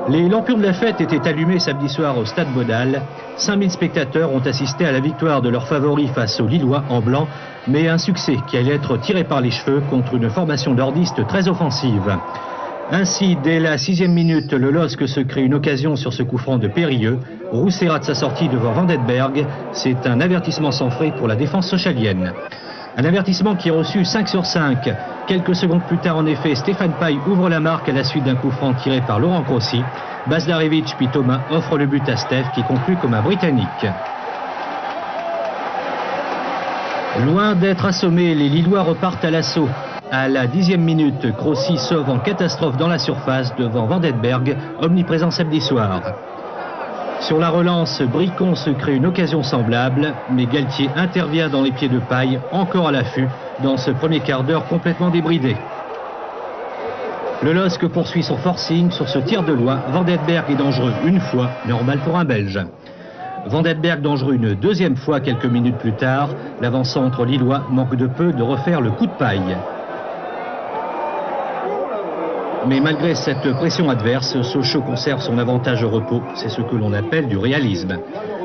Les lampions de la fête étaient allumés samedi soir au Stade Bodal. 5000 spectateurs ont assisté à la victoire de leurs favoris face aux Lillois en blanc, mais un succès qui allait être tiré par les cheveux contre une formation nordiste très offensive. Ainsi, dès la 6e minute, le LOSC se crée une occasion sur ce coup franc de Périlleux. Rousset rate sa sortie devant Van Denberg. C'est un avertissement sans frais pour la défense sochalienne. Un avertissement qui est reçu 5 sur 5. Quelques secondes plus tard, en effet, Stéphane Paille ouvre la marque à la suite d'un coup franc tiré par Laurent Crossi. Bazlarevich puis Thomas offre le but à Steph qui conclut comme un Britannique. Loin d'être assommés, les Lillois repartent à l'assaut. À la 10e minute, Crossi sauve en catastrophe dans la surface devant Van Denberg, omniprésent samedi soir. Sur la relance, Bricon se crée une occasion semblable, mais Galtier intervient dans les pieds de Paille, encore à l'affût, dans ce premier quart d'heure complètement débridé. Le LOSC poursuit son forcing sur ce tir de loi. Van Denberg est dangereux une fois, normal pour un Belge. Van Denberg dangereux une deuxième fois quelques minutes plus tard. L'avant-centre lillois manque de peu de refaire le coup de Paille. Mais malgré cette pression adverse, Sochaux conserve son avantage au repos. C'est ce que l'on appelle du réalisme.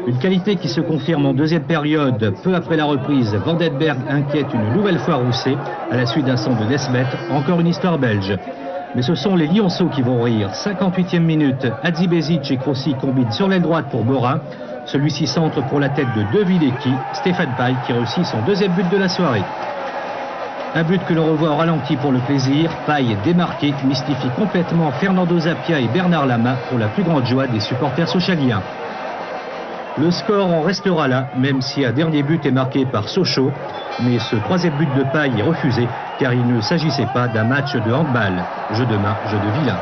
Une qualité qui se confirme en deuxième période. Peu après la reprise, Van Denberg inquiète une nouvelle fois Rousset à la suite d'un centre de Desmet. Encore une histoire belge. Mais ce sont les Lionceaux qui vont rire. 58e minute, Hadzibezic et Crossi combinent sur l'aile droite pour Morin. Celui-ci centre pour la tête de De Villecki. Stéphane Paille qui réussit son deuxième but de la soirée. Un but que l'on revoit au ralenti pour le plaisir. Paille démarqué mystifie complètement Fernando Zapia et Bernard Lama pour la plus grande joie des supporters sochaliens. Le score en restera là, même si un dernier but est marqué par Sochaux. Mais ce troisième but de Paille est refusé car il ne s'agissait pas d'un match de handball. Jeu de main, jeu de vilain.